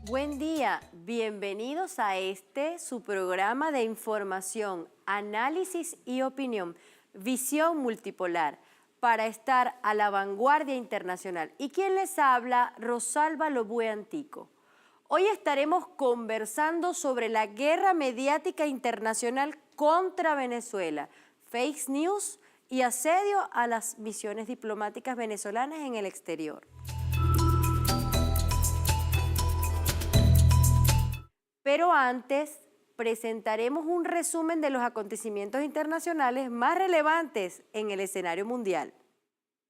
Buen día, bienvenidos a su programa de información, análisis y opinión, Visión Multipolar, para estar a la vanguardia internacional. ¿Y quién les habla? Rosalba Lobue Antico. Hoy estaremos conversando sobre la guerra mediática internacional contra Venezuela, fake news y asedio a las misiones diplomáticas venezolanas en el exterior. Pero antes, presentaremos un resumen de los acontecimientos internacionales más relevantes en el escenario mundial.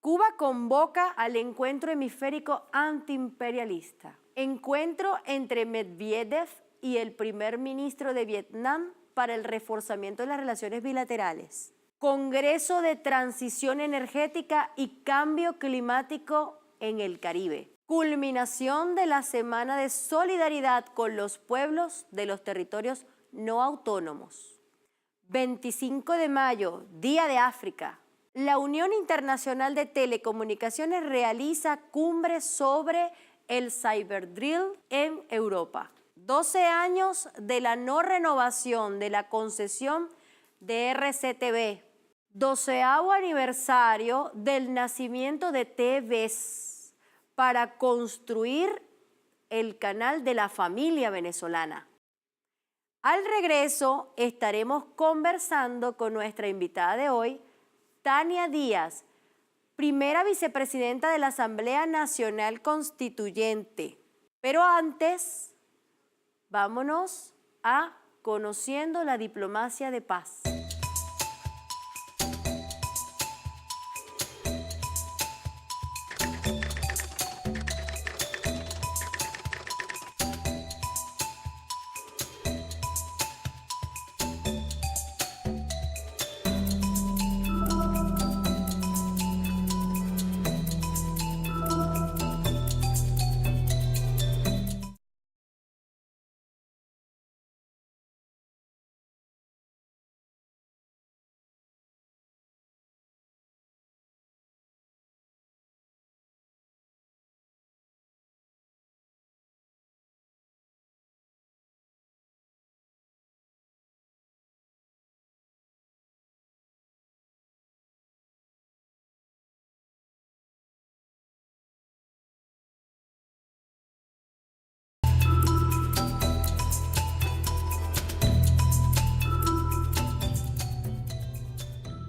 Cuba convoca al encuentro hemisférico antiimperialista. Encuentro entre Medvedev y el primer ministro de Vietnam para el reforzamiento de las relaciones bilaterales. Congreso de Transición Energética y Cambio Climático en el Caribe. Culminación de la Semana de Solidaridad con los pueblos de los territorios no autónomos. 25 de mayo, Día de África. La Unión Internacional de Telecomunicaciones realiza cumbre sobre el Cyberdrill en Europa. 12 años de la no renovación de la concesión de RCTV. 12º aniversario del nacimiento de TVS para construir el canal de la familia venezolana. Al regreso estaremos conversando con nuestra invitada de hoy, Tania Díaz, primera vicepresidenta de la Asamblea Nacional Constituyente. Pero antes, vámonos a Conociendo la Diplomacia de Paz.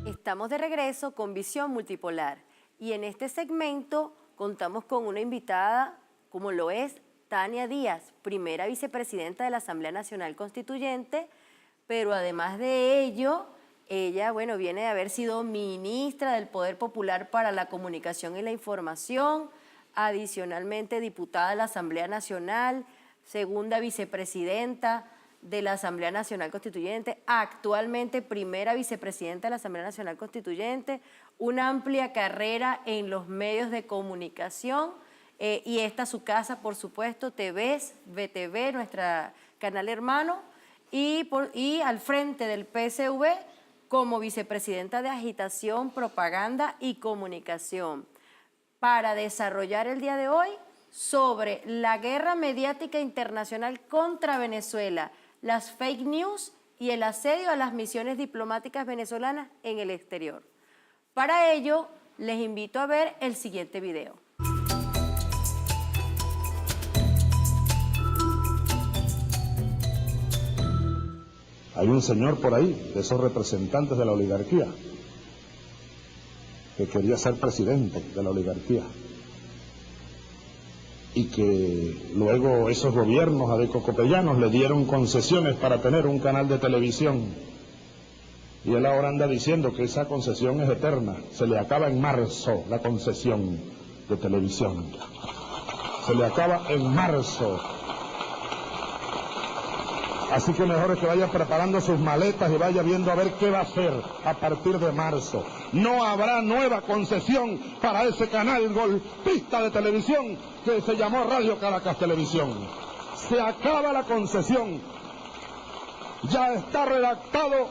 Estamos de regreso con Visión Multipolar y en este segmento contamos con una invitada como lo es Tania Díaz, primera vicepresidenta de la Asamblea Nacional Constituyente, pero además de ello, ella, viene de haber sido ministra del Poder Popular para la Comunicación y la Información, adicionalmente diputada de la Asamblea Nacional, segunda vicepresidenta de la Asamblea Nacional Constituyente, actualmente primera vicepresidenta de la Asamblea Nacional Constituyente, una amplia carrera en los medios de comunicación y esta su casa, por supuesto, TVS, VTV, nuestra canal hermano, y al frente del PSV como vicepresidenta de Agitación, Propaganda y Comunicación, para desarrollar el día de hoy sobre la guerra mediática internacional contra Venezuela, las fake news y el asedio a las misiones diplomáticas venezolanas en el exterior. Para ello, les invito a ver el siguiente video. Hay un señor por ahí, de esos representantes de la oligarquía, que quería ser presidente de la oligarquía. Y que luego esos gobiernos adecocopellanos le dieron concesiones para tener un canal de televisión. Y él ahora anda diciendo que esa concesión es eterna. Se le acaba en marzo la concesión de televisión. Se le acaba en marzo. Así que mejor es que vaya preparando sus maletas y vaya viendo a ver qué va a hacer a partir de marzo. No habrá nueva concesión para ese canal golpista de televisión que se llamó Radio Caracas Televisión. Se acaba la concesión. Ya está redactado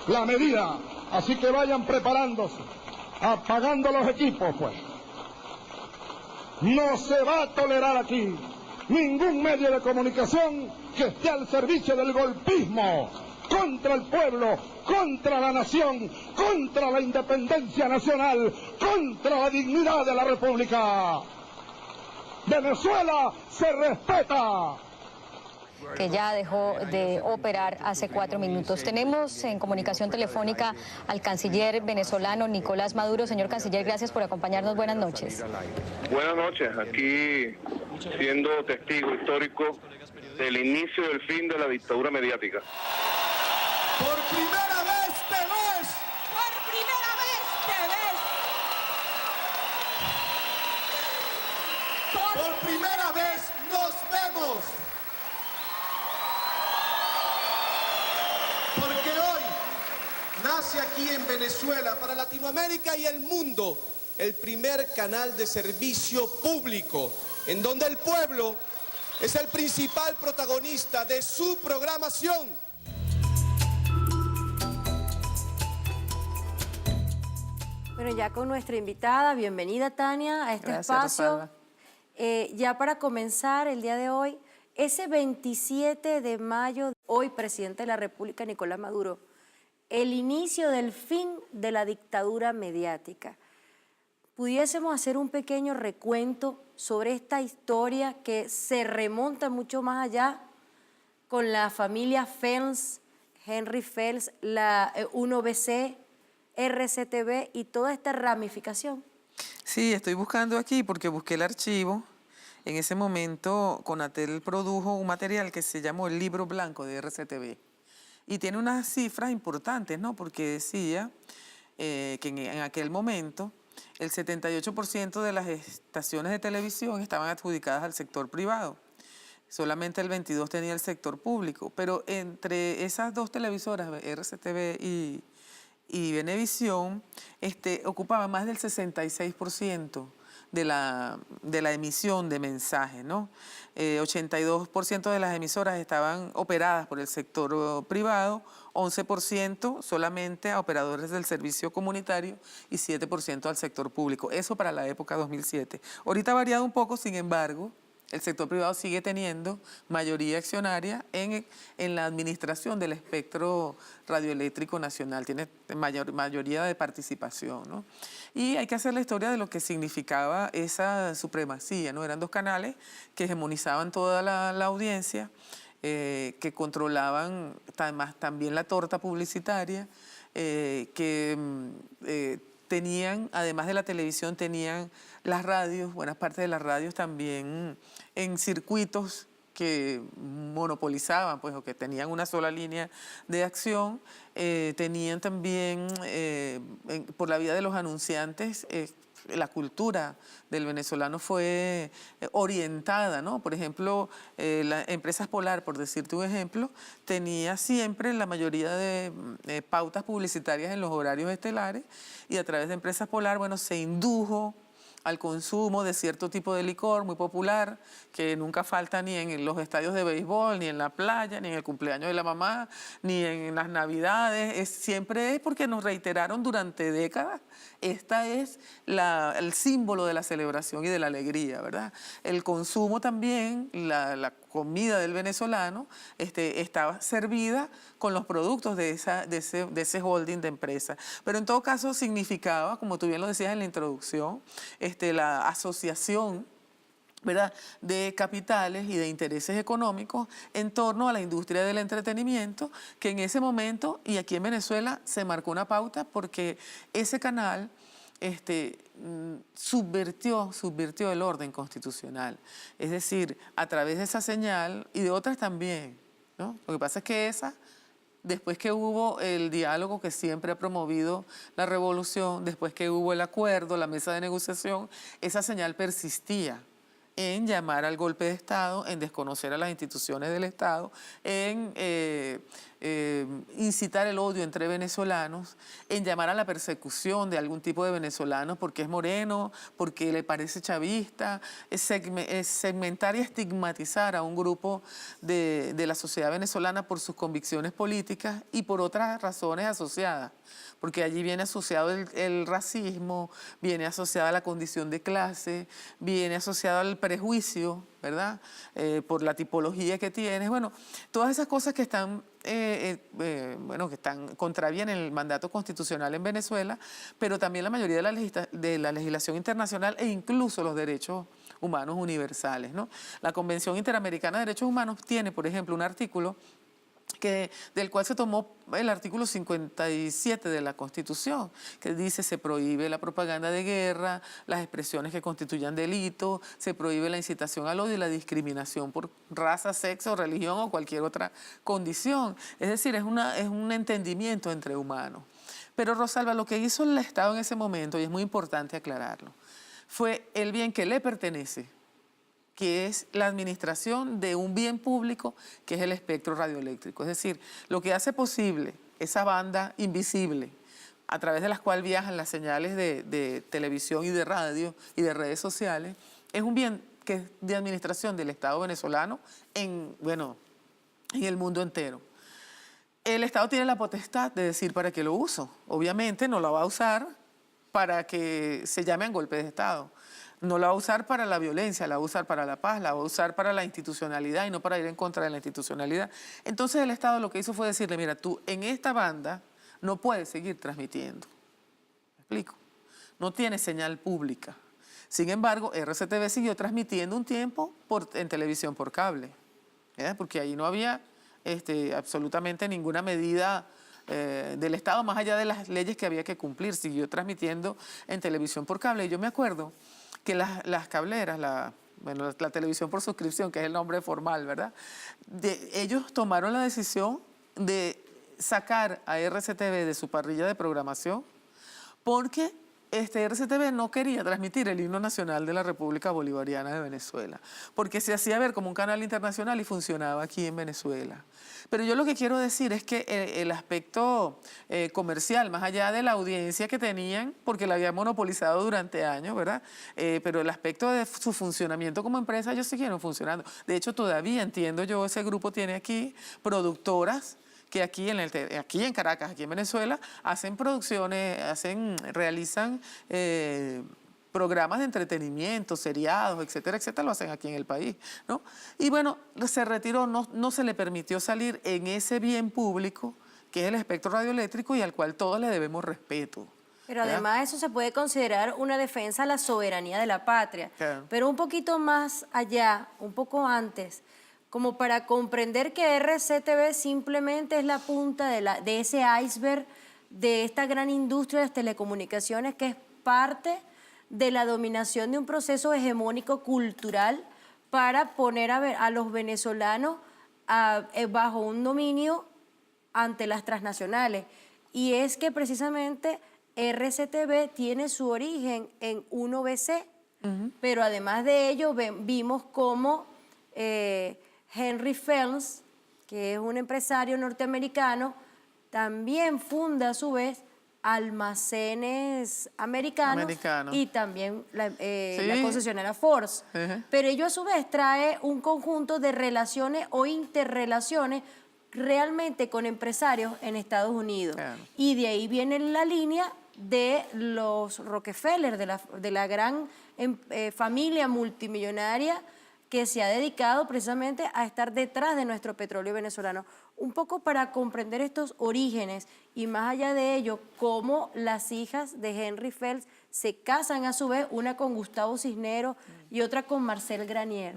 la medida, así que vayan preparándose, apagando los equipos, pues. No se va a tolerar aquí ningún medio de comunicación que esté al servicio del golpismo contra el pueblo, contra la nación, contra la independencia nacional, contra la dignidad de la República. Venezuela se respeta. Que ya dejó de operar hace 4 minutos. Tenemos en comunicación telefónica al canciller venezolano Nicolás Maduro. Señor canciller, gracias por acompañarnos. Buenas noches. Buenas noches. Aquí siendo testigo histórico del inicio del fin de la dictadura mediática. Por primera vez te ves. Por primera vez te ves. Por primera vez nos vemos. Porque hoy nace aquí en Venezuela, para Latinoamérica y el mundo, el primer canal de servicio público, en donde el pueblo es el principal protagonista de su programación. Bueno, ya con nuestra invitada, bienvenida Tania a este espacio. Ya para comenzar el día de hoy, ese 27 de mayo, hoy presidente de la República, Nicolás Maduro, el inicio del fin de la dictadura mediática. ¿Pudiésemos hacer un pequeño recuento sobre esta historia que se remonta mucho más allá con la familia Fels, Henry Fels, la 1BC, RCTV y toda esta ramificación? Sí, estoy buscando aquí porque busqué el archivo. En ese momento, Conatel produjo un material que se llamó el Libro Blanco de RCTV. Y tiene unas cifras importantes, ¿no? Porque decía que en aquel momento el 78% de las estaciones de televisión estaban adjudicadas al sector privado. Solamente el 22% tenía el sector público. Pero entre esas dos televisoras, RCTV y Venevisión, ocupaba más del 66% de la emisión de mensajes, ¿no? 82% de las emisoras estaban operadas por el sector privado, 11% solamente a operadores del servicio comunitario y 7% al sector público. Eso para la época 2007. Ahorita ha variado un poco, sin embargo, el sector privado sigue teniendo mayoría accionaria en la administración del espectro radioeléctrico nacional, tiene mayoría de participación, ¿no? Y hay que hacer la historia de lo que significaba esa supremacía, ¿no? Eran dos canales que hegemonizaban toda la audiencia, que controlaban también la torta publicitaria, que tenían, además de la televisión, tenían las radios, buenas partes de las radios también en circuitos que monopolizaban, pues, o que tenían una sola línea de acción. Tenían también, por la vía de los anunciantes, la cultura del venezolano fue orientada, ¿no? Por ejemplo, las empresas Polar, por decirte un ejemplo, tenía siempre la mayoría de pautas publicitarias en los horarios estelares, y a través de empresas Polar, bueno, se indujo al consumo de cierto tipo de licor muy popular, que nunca falta ni en los estadios de béisbol, ni en la playa, ni en el cumpleaños de la mamá, ni en las navidades. Siempre es porque nos reiteraron durante décadas. Esta es el símbolo de la celebración y de la alegría, ¿verdad? El consumo también, la comida del venezolano, estaba servida con los productos de ese holding de empresa. Pero en todo caso significaba, como tú bien lo decías en la introducción, la asociación, ¿verdad?, de capitales y de intereses económicos en torno a la industria del entretenimiento, que en ese momento, y aquí en Venezuela, se marcó una pauta porque ese canal subvirtió el orden constitucional. Es decir, a través de esa señal y de otras también, ¿no? Lo que pasa es que después que hubo el diálogo que siempre ha promovido la revolución, después que hubo el acuerdo, la mesa de negociación, esa señal persistía en llamar al golpe de Estado, en desconocer a las instituciones del Estado, en incitar el odio entre venezolanos, en llamar a la persecución de algún tipo de venezolanos porque es moreno, porque le parece chavista, es segmentar y estigmatizar a un grupo de la sociedad venezolana por sus convicciones políticas y por otras razones asociadas, porque allí viene asociado el racismo, viene asociada la condición de clase, viene asociado al prejuicio, ¿verdad? Por la tipología que tienes. Bueno, todas esas cosas que están, contravían el mandato constitucional en Venezuela, pero también la mayoría de la legislación internacional e incluso los derechos humanos universales, ¿no? La Convención Interamericana de Derechos Humanos tiene, por ejemplo, un artículo del cual se tomó el artículo 57 de la Constitución, que dice: se prohíbe la propaganda de guerra, las expresiones que constituyan delito, se prohíbe la incitación al odio y la discriminación por raza, sexo, religión o cualquier otra condición. Es decir, es un entendimiento entre humanos. Pero Rosalba, lo que hizo el Estado en ese momento, y es muy importante aclararlo, fue el bien que le pertenece, que es la administración de un bien público que es el espectro radioeléctrico. Es decir, lo que hace posible esa banda invisible a través de las cuales viajan las señales de televisión y de radio y de redes sociales, es un bien que es de administración del Estado venezolano en el mundo entero. El Estado tiene la potestad de decir para qué lo uso. Obviamente no la va a usar para que se llamen golpes de Estado. No la va a usar para la violencia, la va a usar para la paz, la va a usar para la institucionalidad y no para ir en contra de la institucionalidad. Entonces el Estado lo que hizo fue decirle: mira, tú en esta banda no puedes seguir transmitiendo. ¿Me explico? No tiene señal pública. Sin embargo, RCTV siguió transmitiendo un tiempo en televisión por cable, ¿verdad? Porque ahí no había absolutamente ninguna medida del Estado, más allá de las leyes que había que cumplir. Siguió transmitiendo en televisión por cable. Y yo me acuerdo que las cableras, la televisión por suscripción, que es el nombre formal, ¿verdad? Ellos tomaron la decisión de sacar a RCTV de su parrilla de programación porque RCTV no quería transmitir el himno nacional de la República Bolivariana de Venezuela, porque se hacía ver como un canal internacional y funcionaba aquí en Venezuela. Pero yo lo que quiero decir es que el aspecto comercial, más allá de la audiencia que tenían, porque la habían monopolizado durante años, ¿verdad? Pero el aspecto de su funcionamiento como empresa, ellos siguieron funcionando. De hecho, todavía entiendo yo, ese grupo tiene aquí productoras que aquí en Caracas, aquí en Venezuela, hacen producciones, realizan programas de entretenimiento, seriados, etcétera, etcétera, lo hacen aquí en el país, ¿no? Y bueno, se retiró, no se le permitió salir en ese bien público, que es el espectro radioeléctrico y al cual todos le debemos respeto. Pero además eso se puede considerar una defensa a la soberanía de la patria. Claro. Pero un poquito más allá, un poco antes, como para comprender que RCTV simplemente es la punta de ese iceberg de esta gran industria de las telecomunicaciones, que es parte de la dominación de un proceso hegemónico cultural para poner a los venezolanos bajo un dominio ante las transnacionales. Y es que precisamente RCTV tiene su origen en 1BC, pero además de ello vimos cómo Henry Felms, que es un empresario norteamericano, también funda a su vez almacenes americanos. Y también la concesionaria Force. Pero ello a su vez trae un conjunto de relaciones o interrelaciones realmente con empresarios en Estados Unidos. Y de ahí viene la línea de los Rockefeller, de la gran familia multimillonaria que se ha dedicado precisamente a estar detrás de nuestro petróleo venezolano. Un poco para comprender estos orígenes y más allá de ello, cómo las hijas de Henry Felms se casan a su vez, una con Gustavo Cisneros y otra con Marcel Granier.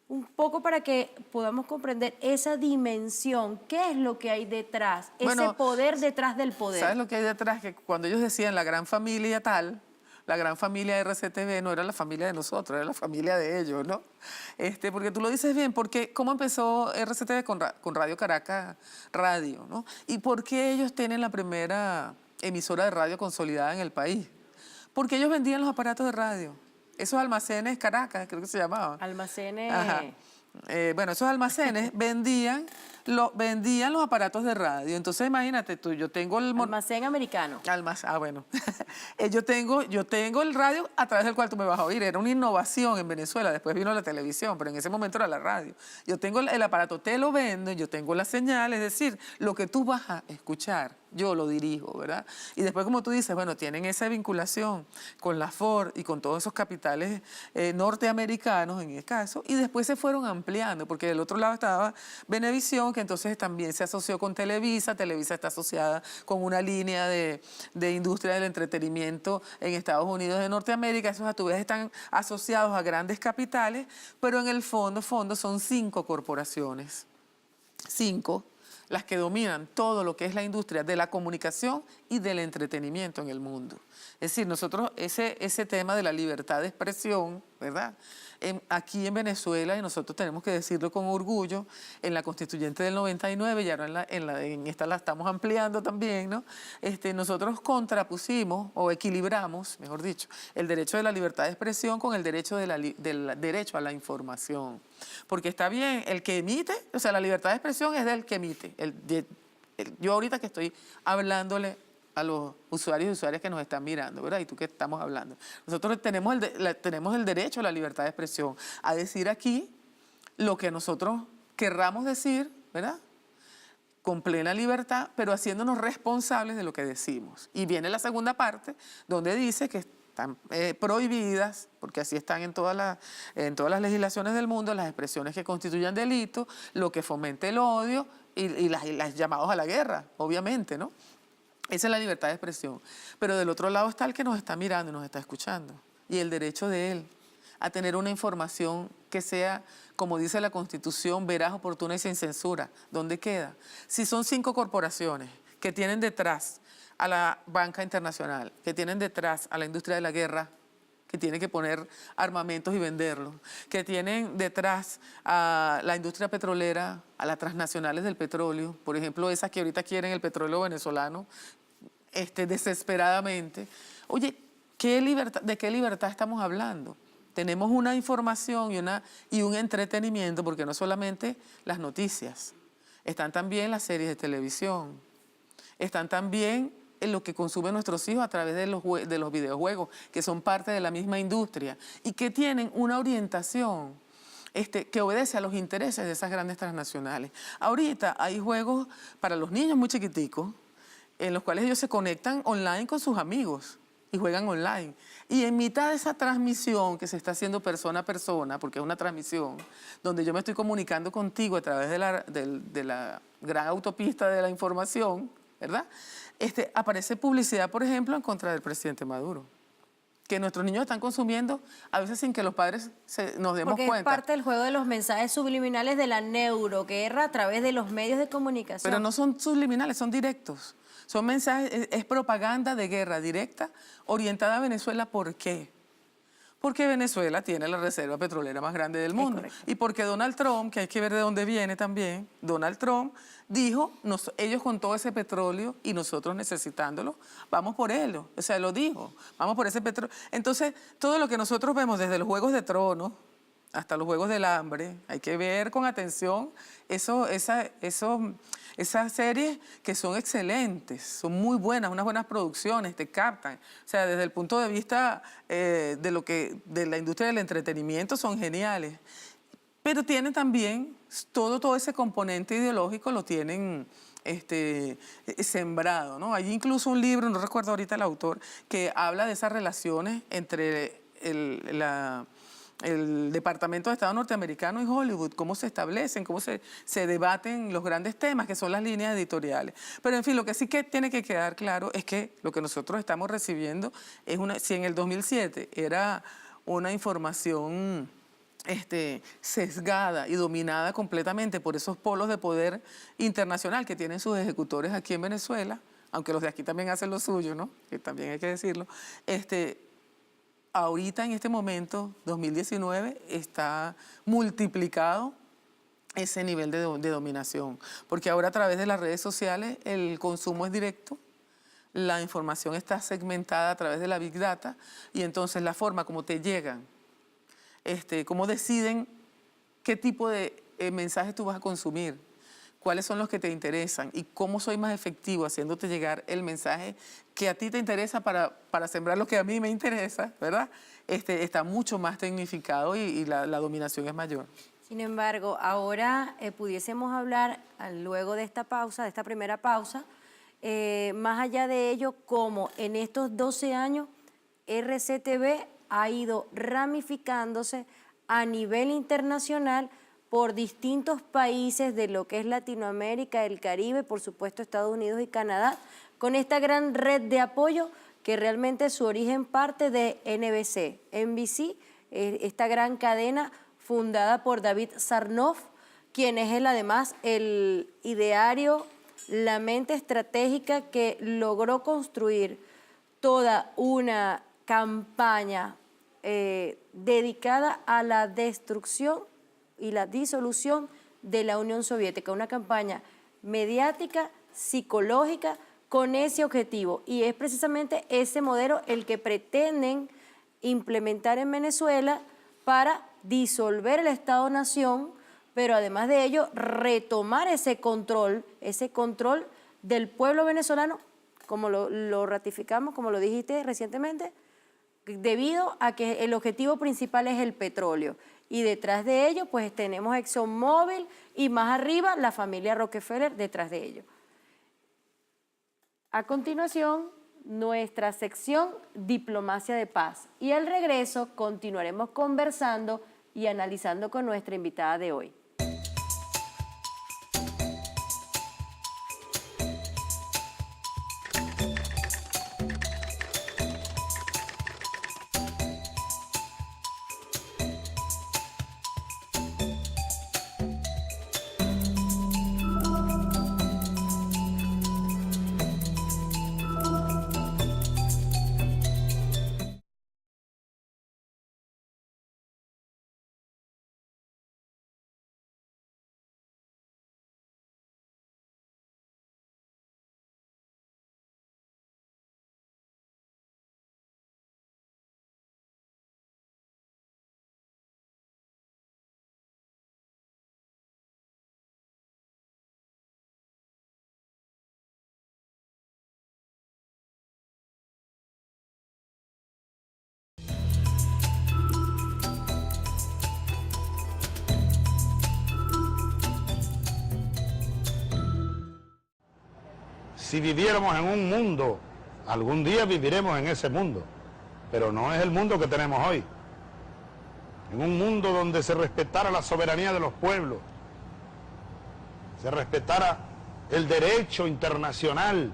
Un poco para que podamos comprender esa dimensión, qué es lo que hay detrás, ese poder detrás del poder. ¿Sabes lo que hay detrás? Que cuando ellos decían la gran familia tal, la gran familia de RCTV no era la familia de nosotros, era la familia de ellos, ¿no? Porque tú lo dices bien, porque ¿cómo empezó RCTV con Radio Caracas Radio, ¿no? ¿Y por qué ellos tienen la primera emisora de radio consolidada en el país? Porque ellos vendían los aparatos de radio. Esos almacenes Caracas, creo que se llamaban. Almacenes. Esos almacenes vendían vendían los aparatos de radio. Entonces, imagínate tú, yo tengo el... Almacén americano. Bueno. yo tengo el radio a través del cual tú me vas a oír. Era una innovación en Venezuela. Después vino la televisión, pero en ese momento era la radio. Yo tengo el aparato, te lo vendo, yo tengo la señal, es decir, lo que tú vas a escuchar, yo lo dirijo, ¿verdad? Y después, como tú dices, bueno, tienen esa vinculación con la Ford y con todos esos capitales norteamericanos, en el caso, y después se fueron ampliando, porque del otro lado estaba Venevisión, que entonces también se asoció con Televisa. Televisa está asociada con una línea de industria del entretenimiento en Estados Unidos de Norteamérica. Esos a tu vez están asociados a grandes capitales, pero en el fondo son 5 corporaciones. 5 las que dominan todo lo que es la industria de la comunicación y del entretenimiento en el mundo. Es decir, nosotros ese tema de la libertad de expresión, ¿verdad? Aquí en Venezuela, y nosotros tenemos que decirlo con orgullo, en la Constituyente del 99, y ahora en esta la estamos ampliando también, ¿no? Nosotros contrapusimos o equilibramos, mejor dicho, el derecho de la libertad de expresión con el derecho del derecho a la información. Porque está bien, el que emite, o sea, la libertad de expresión es del que emite. Yo ahorita que estoy hablándole a los usuarios y usuarias que nos están mirando, ¿verdad? Y tú que estamos hablando. Nosotros tenemos el derecho a la libertad de expresión, a decir aquí lo que nosotros querramos decir, ¿verdad? Con plena libertad, pero haciéndonos responsables de lo que decimos. Y viene la segunda parte, donde dice que están prohibidas, porque así están en todas las legislaciones del mundo, las expresiones que constituyan delito, lo que fomente el odio y las llamados a la guerra, obviamente, ¿no? Esa es la libertad de expresión. Pero del otro lado está el que nos está mirando y nos está escuchando. Y el derecho de él a tener una información que sea, como dice la Constitución, veraz, oportuna y sin censura. ¿Dónde queda? Si son 5 corporaciones que tienen detrás a la banca internacional, que tienen detrás a la industria de la guerra, que tiene que poner armamentos y venderlos, que tienen detrás a la industria petrolera, a las transnacionales del petróleo, por ejemplo, esas que ahorita quieren el petróleo venezolano, desesperadamente. Oye, ¿de qué libertad estamos hablando? Tenemos una información y un entretenimiento, porque no solamente las noticias, están también las series de televisión, están también en lo que consumen nuestros hijos a través de los videojuegos, que son parte de la misma industria y que tienen una orientación que obedece a los intereses de esas grandes transnacionales. Ahorita hay juegos para los niños muy chiquiticos, en los cuales ellos se conectan online con sus amigos y juegan online. Y en mitad de esa transmisión que se está haciendo persona a persona, porque es una transmisión, donde yo me estoy comunicando contigo a través de la gran autopista de la información, ¿verdad? Aparece publicidad, por ejemplo, en contra del presidente Maduro, que nuestros niños están consumiendo a veces sin que los padres nos demos cuenta. Porque es parte del juego de los mensajes subliminales de la neuroguerra a través de los medios de comunicación. Pero no son subliminales, son directos. Son mensajes, es propaganda de guerra directa orientada a Venezuela. ¿Por qué? Porque Venezuela tiene la reserva petrolera más grande del mundo. Y porque Donald Trump, que hay que ver de dónde viene también, Donald Trump dijo, ellos con todo ese petróleo y nosotros necesitándolo, vamos por él. O sea, lo dijo, vamos por ese petróleo. Entonces, todo lo que nosotros vemos desde los Juegos de Tronos hasta los Juegos del Hambre, hay que ver con atención esas series que son excelentes, son muy buenas, unas buenas producciones, te captan. O sea, desde el punto de vista de la industria del entretenimiento son geniales. Pero tienen también todo ese componente ideológico, lo tienen sembrado, ¿no? Hay incluso un libro, no recuerdo ahorita el autor, que habla de esas relaciones entre el Departamento de Estado norteamericano y Hollywood, cómo se establecen, cómo se debaten los grandes temas, que son las líneas editoriales. Pero, en fin, lo que sí que tiene que quedar claro es que lo que nosotros estamos recibiendo es si en el 2007 era una información sesgada y dominada completamente por esos polos de poder internacional que tienen sus ejecutores aquí en Venezuela, aunque los de aquí también hacen lo suyo, ¿no? Que también hay que decirlo, ahorita, en este momento, 2019, está multiplicado ese nivel de dominación. Porque ahora, a través de las redes sociales, el consumo es directo, la información está segmentada a través de la Big Data, y entonces la forma como te llegan, cómo deciden qué tipo de mensajes tú vas a consumir, cuáles son los que te interesan y cómo soy más efectivo haciéndote llegar el mensaje que a ti te interesa para sembrar lo que a mí me interesa, ¿verdad? Está mucho más tecnificado y la dominación es mayor. Sin embargo, ahora pudiésemos hablar, luego de esta pausa, de esta primera pausa, más allá de ello, cómo en estos 12 años RCTV ha ido ramificándose a nivel internacional por distintos países de lo que es Latinoamérica, el Caribe, por supuesto Estados Unidos y Canadá, con esta gran red de apoyo que realmente su origen parte de NBC, esta gran cadena fundada por David Sarnoff, quien es además el ideario, la mente estratégica que logró construir toda una campaña dedicada a la destrucción y la disolución de la Unión Soviética, una campaña mediática, psicológica, con ese objetivo. Y es precisamente ese modelo el que pretenden implementar en Venezuela para disolver el Estado-Nación, pero además de ello, retomar ese control del pueblo venezolano, como lo ratificamos, como lo dijiste recientemente, debido a que el objetivo principal es el petróleo. Y detrás de ello, pues tenemos ExxonMobil y más arriba la familia Rockefeller detrás de ello. A continuación, nuestra sección Diplomacia de Paz. Y al regreso continuaremos conversando y analizando con nuestra invitada de hoy. Si viviéramos en un mundo, algún día viviremos en ese mundo, pero no es el mundo que tenemos hoy. En un mundo donde se respetara la soberanía de los pueblos, se respetara el derecho internacional.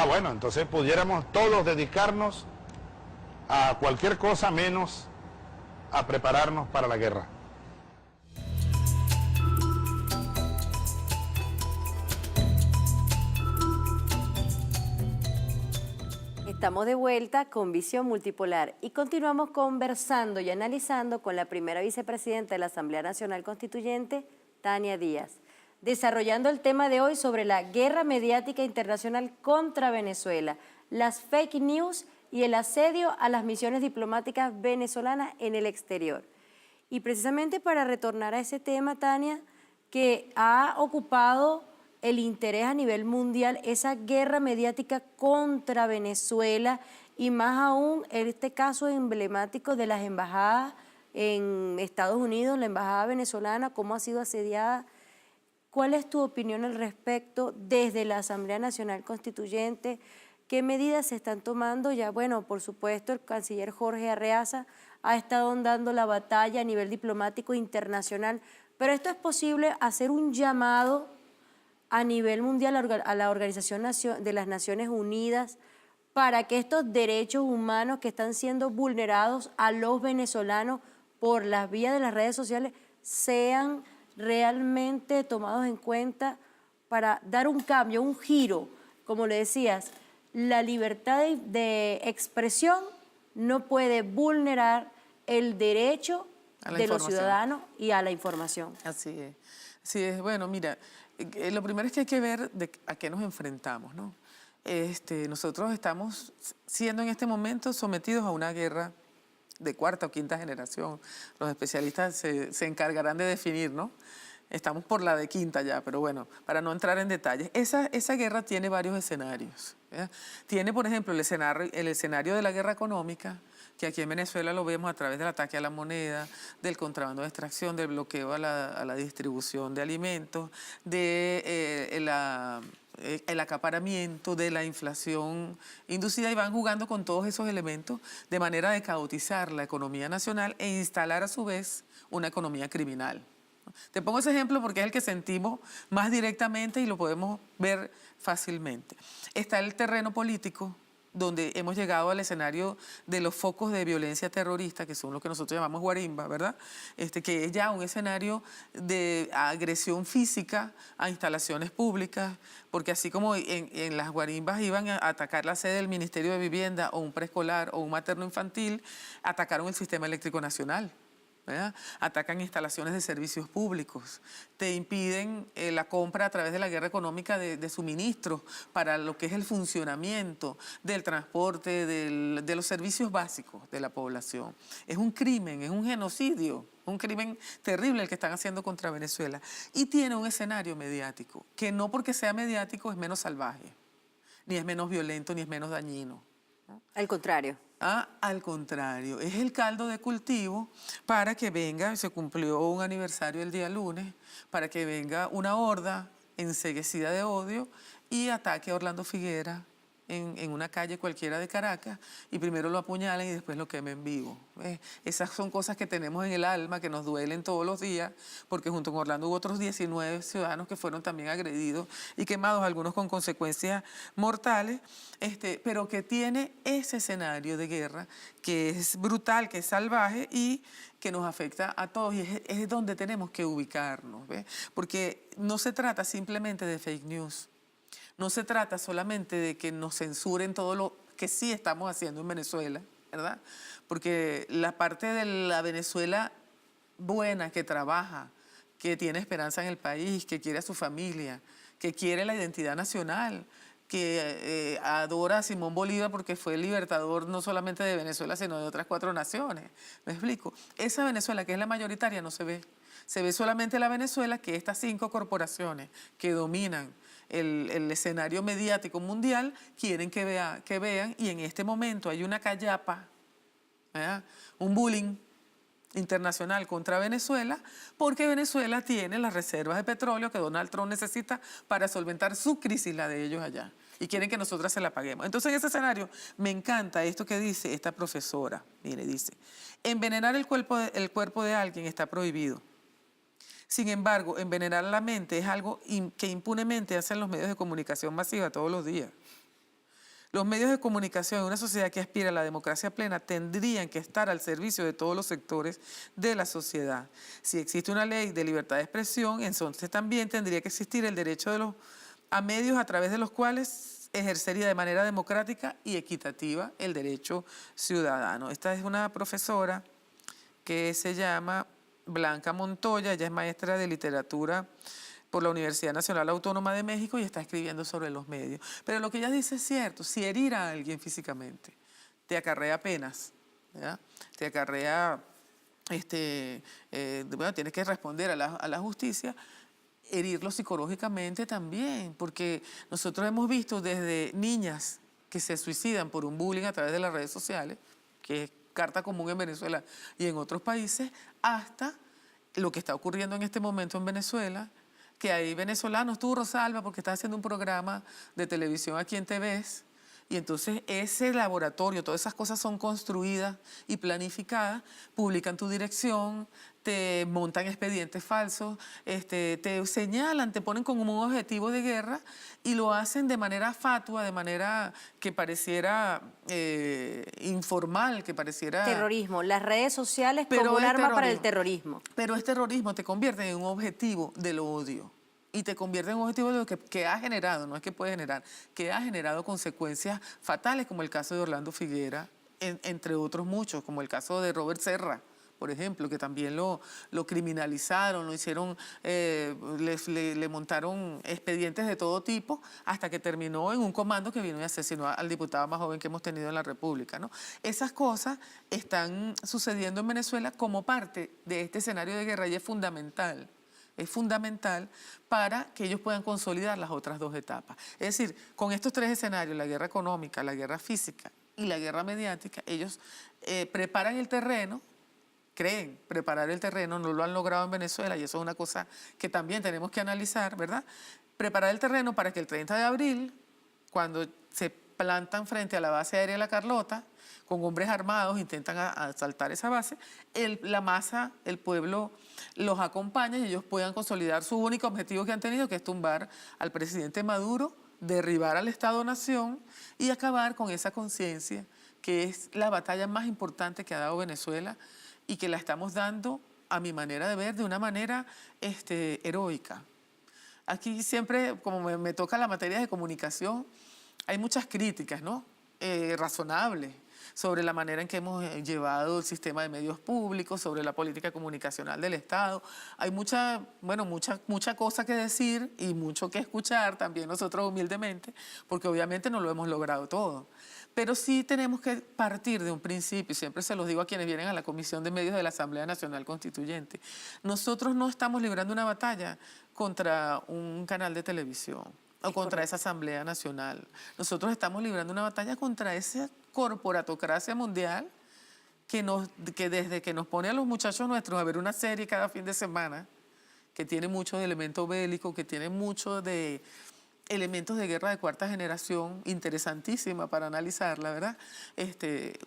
Bueno, entonces pudiéramos todos dedicarnos a cualquier cosa menos a prepararnos para la guerra. Estamos de vuelta con Visión Multipolar y continuamos conversando y analizando con la primera vicepresidenta de la Asamblea Nacional Constituyente, Tania Díaz, desarrollando el tema de hoy sobre la guerra mediática internacional contra Venezuela, las fake news y el asedio a las misiones diplomáticas venezolanas en el exterior. Y precisamente para retornar a ese tema, Tania, que ha ocupado el interés a nivel mundial, esa guerra mediática contra Venezuela y más aún este caso emblemático de las embajadas en Estados Unidos, la embajada venezolana, cómo ha sido asediada. ¿Cuál es tu opinión al respecto desde la Asamblea Nacional Constituyente? ¿Qué medidas se están tomando? Ya, bueno, por supuesto, el canciller Jorge Arreaza ha estado dando la batalla a nivel diplomático internacional, pero esto es posible hacer un llamado a nivel mundial a la Organización de las Naciones Unidas para que estos derechos humanos que están siendo vulnerados a los venezolanos por las vías de las redes sociales sean realmente tomados en cuenta para dar un cambio, un giro. Como le decías, la libertad de expresión no puede vulnerar el derecho de los ciudadanos y a la información. Así es. Así es. Bueno, mira, lo primero es que hay que ver a qué nos enfrentamos, ¿no? Nosotros estamos siendo en este momento sometidos a una guerra de cuarta o quinta generación. Los especialistas se encargarán de definir, ¿no? Estamos por la de quinta ya, pero bueno, para no entrar en detalles. Esa guerra tiene varios escenarios. ¿Verdad? Tiene, por ejemplo, el escenario de la guerra económica, que aquí en Venezuela lo vemos a través del ataque a la moneda, del contrabando de extracción, del bloqueo a la distribución de alimentos, de el acaparamiento, de la inflación inducida, y van jugando con todos esos elementos de manera de caotizar la economía nacional e instalar a su vez una economía criminal. Te pongo ese ejemplo porque es el que sentimos más directamente y lo podemos ver fácilmente. Está el terreno político, donde hemos llegado al escenario de los focos de violencia terrorista, que son lo que nosotros llamamos guarimba, ¿verdad? Que es ya un escenario de agresión física a instalaciones públicas, porque así como en las guarimbas iban a atacar la sede del Ministerio de Vivienda o un preescolar o un materno infantil, atacaron el Sistema Eléctrico Nacional. ¿Verdad? Atacan instalaciones de servicios públicos, te impiden la compra a través de la guerra económica de suministros para lo que es el funcionamiento del transporte, de los servicios básicos de la población. Es un crimen, es un genocidio, un crimen terrible el que están haciendo contra Venezuela. Y tiene un escenario mediático, que no porque sea mediático es menos salvaje, ni es menos violento, ni es menos dañino. Al contrario. Al contrario, es el caldo de cultivo para que venga, se cumplió un aniversario el día lunes, para que venga una horda enceguecida de odio y ataque a Orlando Figuera en una calle cualquiera de Caracas, y primero lo apuñalen y después lo quemen vivo. Esas son cosas que tenemos en el alma, que nos duelen todos los días, porque junto con Orlando hubo otros 19 ciudadanos que fueron también agredidos y quemados, algunos con consecuencias mortales, pero que tiene ese escenario de guerra que es brutal, que es salvaje y que nos afecta a todos, y es donde tenemos que ubicarnos, ¿ves? Porque no se trata simplemente de fake news. No se trata solamente de que nos censuren todo lo que sí estamos haciendo en Venezuela, ¿verdad? Porque la parte de la Venezuela buena, que trabaja, que tiene esperanza en el país, que quiere a su familia, que quiere la identidad nacional, que adora a Simón Bolívar porque fue el libertador no solamente de Venezuela, sino de otras 4 naciones. ¿Me explico? Esa Venezuela, que es la mayoritaria, no se ve. Se ve solamente la Venezuela que estas 5 corporaciones que dominan el escenario mediático mundial quieren que vean, y en este momento hay una callapa, ¿verdad? Un bullying internacional contra Venezuela, porque Venezuela tiene las reservas de petróleo que Donald Trump necesita para solventar su crisis, la de ellos allá, y quieren que nosotras se la paguemos. Entonces, en ese escenario, me encanta esto que dice esta profesora. Mire, dice, envenenar el cuerpo de alguien está prohibido. Sin embargo, envenenar la mente es algo que impunemente hacen los medios de comunicación masiva todos los días. Los medios de comunicación en una sociedad que aspira a la democracia plena tendrían que estar al servicio de todos los sectores de la sociedad. Si existe una ley de libertad de expresión, entonces también tendría que existir el derecho a medios a través de los cuales ejercería de manera democrática y equitativa el derecho ciudadano. Esta es una profesora que se llama Blanca Montoya, ella es maestra de literatura por la Universidad Nacional Autónoma de México y está escribiendo sobre los medios. Pero lo que ella dice es cierto, si herir a alguien físicamente te acarrea penas, ¿verdad? Te acarrea, bueno, tienes que responder a la justicia, herirlo psicológicamente también, porque nosotros hemos visto desde niñas que se suicidan por un bullying a través de las redes sociales, que es carta común en Venezuela y en otros países, hasta lo que está ocurriendo en este momento en Venezuela, que hay venezolanos, tú Rosalba, porque estás haciendo un programa de televisión aquí en TVS, y entonces ese laboratorio, todas esas cosas son construidas y planificadas, publican tu dirección, te montan expedientes falsos, te señalan, te ponen como un objetivo de guerra y lo hacen de manera fatua, de manera que pareciera informal, que pareciera... Terrorismo, las redes sociales como un arma para el terrorismo. Pero es terrorismo, te convierte en un objetivo del odio. Y te convierte en un objetivo de lo que ha generado, no es que puede generar, que ha generado consecuencias fatales, como el caso de Orlando Figuera, entre otros muchos, como el caso de Robert Serra, por ejemplo, que también lo criminalizaron, lo hicieron, le montaron expedientes de todo tipo, hasta que terminó en un comando que vino y asesinó al diputado más joven que hemos tenido en la República, ¿no? Esas cosas están sucediendo en Venezuela como parte de este escenario de guerra y es fundamental es fundamental para que ellos puedan consolidar las otras dos etapas. Es decir, con estos tres escenarios, la guerra económica, la guerra física y la guerra mediática, ellos preparan el terreno, creen preparar el terreno, no lo han logrado en Venezuela y eso es una cosa que también tenemos que analizar, ¿verdad? Preparar el terreno para que el 30 de abril, cuando se plantan frente a la base aérea de La Carlota, con hombres armados, intentan asaltar esa base, la masa, el pueblo los acompaña y ellos puedan consolidar su único objetivo que han tenido, que es tumbar al presidente Maduro, derribar al Estado-Nación y acabar con esa conciencia que es la batalla más importante que ha dado Venezuela y que la estamos dando, a mi manera de ver, de una manera heroica. Aquí siempre, como me toca la materia de comunicación, hay muchas críticas, ¿no? Razonables sobre la manera en que hemos llevado el sistema de medios públicos, sobre la política comunicacional del Estado. Hay mucha cosa que decir y mucho que escuchar también nosotros humildemente, porque obviamente no lo hemos logrado todo. Pero sí tenemos que partir de un principio, y siempre se los digo a quienes vienen a la Comisión de Medios de la Asamblea Nacional Constituyente. Nosotros no estamos librando una batalla contra un canal de televisión o contra esa Asamblea Nacional. Nosotros estamos librando una batalla contra esa corporatocracia mundial que desde que nos pone a los muchachos nuestros a ver una serie cada fin de semana, que tiene mucho de elemento bélico, que tiene mucho de elementos de guerra de cuarta generación, interesantísima para analizarla, ¿verdad?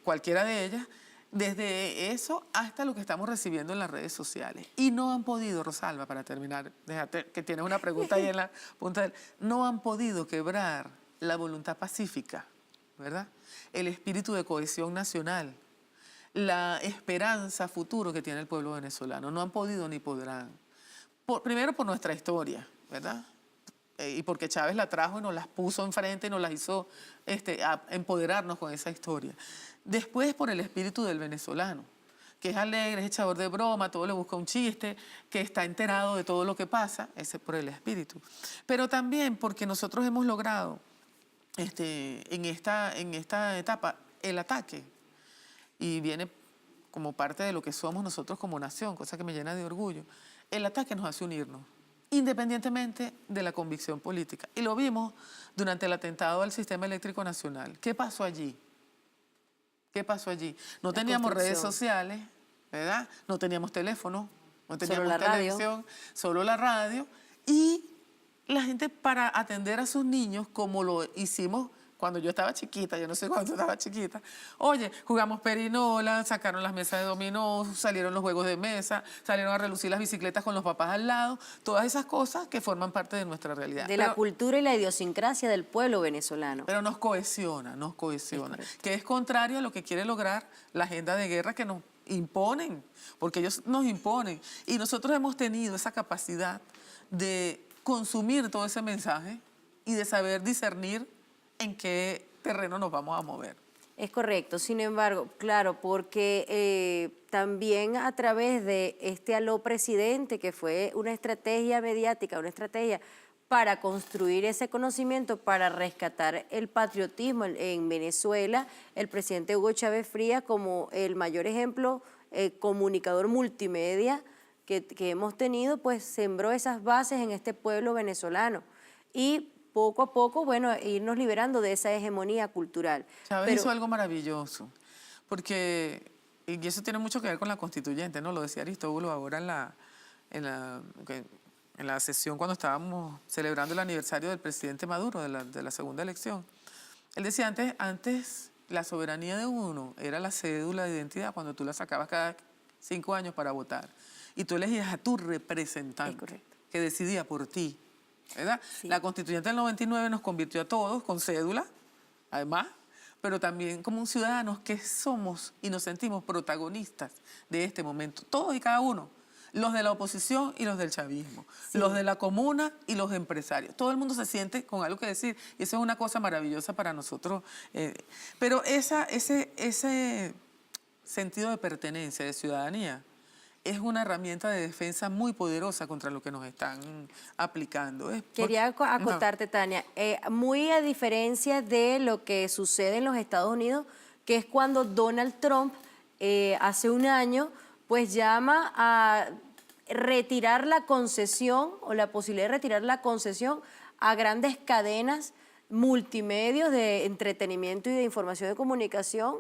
Cualquiera de ellas, desde eso hasta lo que estamos recibiendo en las redes sociales. Y no han podido, Rosalba, para terminar, déjate que tienes una pregunta ahí en la punta del... No han podido quebrar la voluntad pacífica, ¿verdad? El espíritu de cohesión nacional, la esperanza futuro que tiene el pueblo venezolano. No han podido ni podrán. Primero por nuestra historia, ¿verdad? Y porque Chávez la trajo y nos las puso enfrente y nos las hizo empoderarnos con esa historia. Después por el espíritu del venezolano, que es alegre, es echador de broma, todo le busca un chiste, que está enterado de todo lo que pasa, ese por el espíritu. Pero también porque nosotros hemos logrado en esta etapa el ataque, y viene como parte de lo que somos nosotros como nación, cosa que me llena de orgullo. El ataque nos hace unirnos, independientemente de la convicción política. Y lo vimos durante el atentado al Sistema Eléctrico Nacional. ¿Qué pasó allí? ¿Qué pasó allí? No teníamos redes sociales, ¿verdad? No teníamos teléfono, no teníamos televisión, solo la radio. Y la gente, para atender a sus niños, como lo hicimos cuando yo estaba chiquita, yo no sé cuándo estaba chiquita, oye, jugamos perinola, sacaron las mesas de dominó, salieron los juegos de mesa, salieron a relucir las bicicletas con los papás al lado, todas esas cosas que forman parte de nuestra realidad. De la cultura y la idiosincrasia del pueblo venezolano. Pero nos cohesiona, que es contrario a lo que quiere lograr la agenda de guerra que nos imponen, porque ellos nos imponen. Y nosotros hemos tenido esa capacidad de consumir todo ese mensaje y de saber discernir en qué terreno nos vamos a mover. Es correcto, sin embargo, claro, porque también a través de aló presidente, que fue una estrategia mediática, una estrategia para construir ese conocimiento, para rescatar el patriotismo en Venezuela, el presidente Hugo Chávez Frías, como el mayor ejemplo comunicador multimedia que hemos tenido, pues sembró esas bases en este pueblo venezolano. Y poco a poco, bueno, irnos liberando de esa hegemonía cultural. Chávez hizo algo maravilloso, porque, y eso tiene mucho que ver con la constituyente, ¿no? Lo decía Aristóbulo ahora en la sesión cuando estábamos celebrando el aniversario del presidente Maduro, de la segunda elección. Él decía, antes la soberanía de uno era la cédula de identidad cuando tú la sacabas cada 5 años para votar. Y tú elegías a tu representante, que decidía por ti, ¿verdad? Sí. La constituyente del 99 nos convirtió a todos con cédula, además, pero también como ciudadanos que somos y nos sentimos protagonistas de este momento, todos y cada uno, los de la oposición y los del chavismo, sí, los de la comuna y los empresarios. Todo el mundo se siente con algo que decir y eso es una cosa maravillosa para nosotros. Pero ese sentido de pertenencia, de ciudadanía, es una herramienta de defensa muy poderosa contra lo que nos están aplicando. Quería acotarte, Tania, muy a diferencia de lo que sucede en los Estados Unidos, que es cuando Donald Trump hace un año pues llama a retirar la concesión o la posibilidad de retirar la concesión a grandes cadenas multimedios de entretenimiento y de información de comunicación,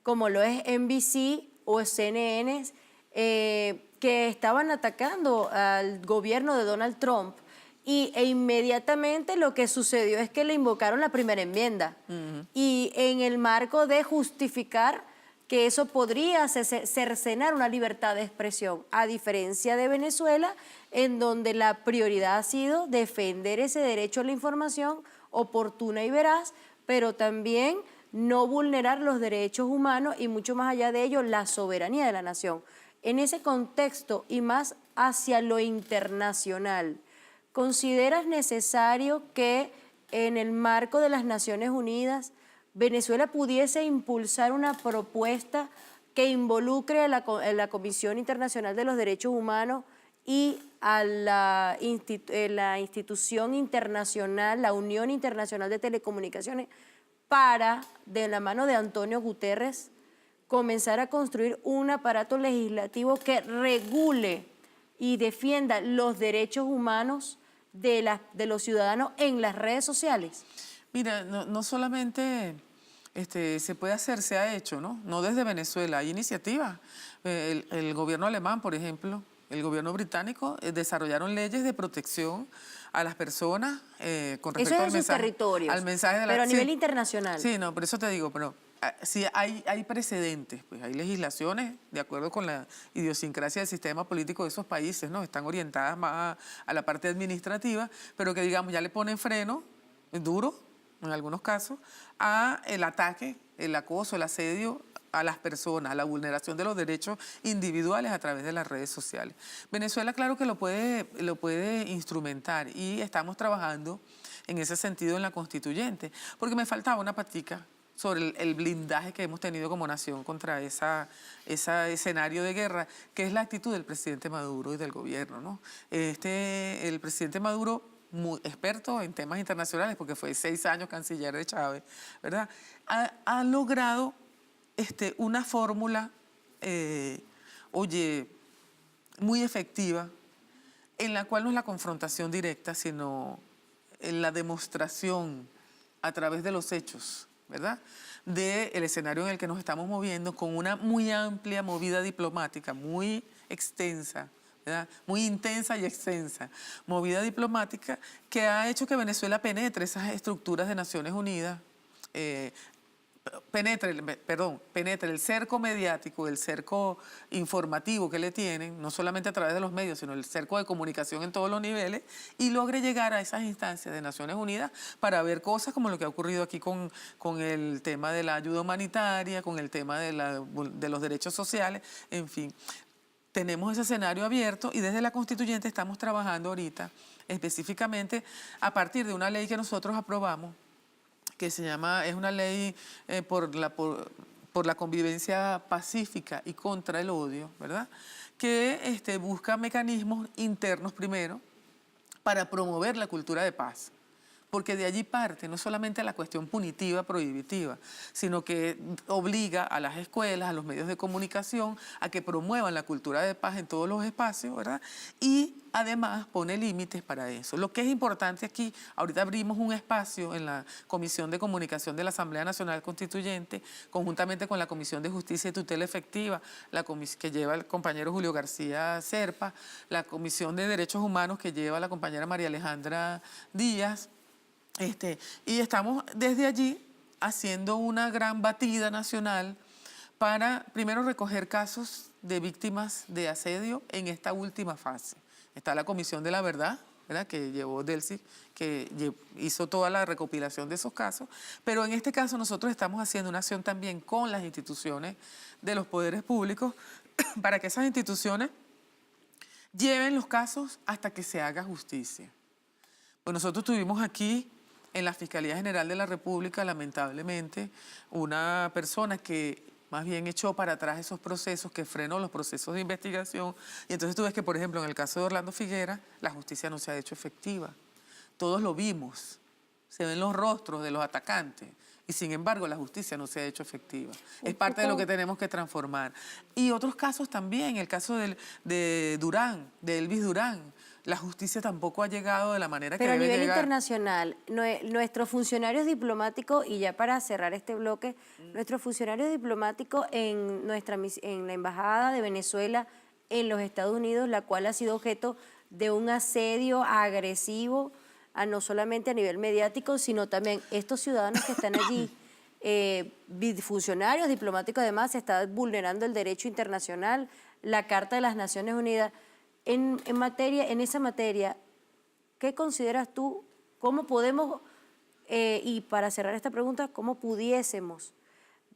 como lo es NBC o CNN, que estaban atacando al gobierno de Donald Trump. E inmediatamente lo que sucedió es que le invocaron la primera enmienda. Y en el marco de justificar que eso podría cercenar una libertad de expresión, a diferencia de Venezuela, en donde la prioridad ha sido defender ese derecho a la información oportuna y veraz, pero también no vulnerar los derechos humanos y mucho más allá de ello, la soberanía de la nación. En ese contexto y más hacia lo internacional, ¿consideras necesario que en el marco de las Naciones Unidas Venezuela pudiese impulsar una propuesta que involucre a la Comisión Internacional de los Derechos Humanos y a la institución internacional, la Unión Internacional de Telecomunicaciones, para, de la mano de Antonio Guterres, comenzar a construir un aparato legislativo que regule y defienda los derechos humanos de los ciudadanos en las redes sociales? Mira, no solamente se puede hacer, se ha hecho, ¿no? No desde Venezuela, hay iniciativas. El gobierno alemán, por ejemplo, el gobierno británico desarrollaron leyes de protección a las personas con respecto al mensaje, territorios, al mensaje de la... pero a nivel internacional. Sí, no, por eso te digo, pero sí hay precedentes, pues hay legislaciones de acuerdo con la idiosincrasia del sistema político de esos países, ¿no? Están orientadas más a la parte administrativa, pero que digamos ya le ponen freno duro, en algunos casos, a el ataque, el acoso, el asedio a las personas, a la vulneración de los derechos individuales a través de las redes sociales. Venezuela, claro que lo puede instrumentar y estamos trabajando en ese sentido en la constituyente, porque me faltaba una patica sobre el blindaje que hemos tenido como nación contra ese escenario de guerra, que es la actitud del presidente Maduro y del gobierno, ¿no? El presidente Maduro, muy experto en temas internacionales, porque fue 6 años canciller de Chávez, ¿verdad? Ha logrado una fórmula, muy efectiva, en la cual no es la confrontación directa, sino en la demostración a través de los hechos, ¿verdad?, del escenario en el que nos estamos moviendo, con una muy amplia movida diplomática, muy extensa, ¿verdad?, muy intensa y extensa, movida diplomática que ha hecho que Venezuela penetre esas estructuras de Naciones Unidas, penetre el cerco mediático, el cerco informativo que le tienen, no solamente a través de los medios, sino el cerco de comunicación en todos los niveles, y logre llegar a esas instancias de Naciones Unidas para ver cosas como lo que ha ocurrido aquí con el tema de la ayuda humanitaria, con el tema de los derechos sociales, en fin. Tenemos ese escenario abierto y desde la Constituyente estamos trabajando ahorita específicamente a partir de una ley que nosotros aprobamos, que es una ley por la convivencia pacífica y contra el odio, ¿verdad?, que busca mecanismos internos primero para promover la cultura de paz. Porque de allí parte no solamente la cuestión punitiva, prohibitiva, sino que obliga a las escuelas, a los medios de comunicación, a que promuevan la cultura de paz en todos los espacios, ¿verdad? Y además pone límites para eso. Lo que es importante aquí, ahorita abrimos un espacio en la Comisión de Comunicación de la Asamblea Nacional Constituyente, conjuntamente con la Comisión de Justicia y Tutela Efectiva, que lleva el compañero Julio García Serpa, la Comisión de Derechos Humanos que lleva la compañera María Alejandra Díaz, y estamos desde allí haciendo una gran batida nacional para primero recoger casos de víctimas de asedio en esta última fase. Está la Comisión de la Verdad, ¿verdad?, que llevó Delcy, que hizo toda la recopilación de esos casos, pero en este caso nosotros estamos haciendo una acción también con las instituciones de los poderes públicos para que esas instituciones lleven los casos hasta que se haga justicia. Pues nosotros tuvimos aquí en la Fiscalía General de la República, lamentablemente, una persona que más bien echó para atrás esos procesos, que frenó los procesos de investigación. Y entonces tú ves que, por ejemplo, en el caso de Orlando Figuera, la justicia no se ha hecho efectiva. Todos lo vimos, se ven los rostros de los atacantes Y sin embargo, la justicia no se ha hecho efectiva. Es parte de lo que tenemos que transformar. Y otros casos también, el caso de Durán, de Elvis Durán. La justicia tampoco ha llegado de la manera que debe llegar. Pero a nivel internacional, nuestros funcionarios diplomáticos, y ya para cerrar este bloque, nuestros funcionarios diplomáticos en la Embajada de Venezuela en los Estados Unidos, la cual ha sido objeto de un asedio agresivo, no solamente a nivel mediático, sino también estos ciudadanos que están allí, funcionarios diplomáticos además, se está vulnerando el derecho internacional, la Carta de las Naciones Unidas. En esa materia, ¿qué consideras tú? ¿Cómo podemos, y para cerrar esta pregunta, cómo pudiésemos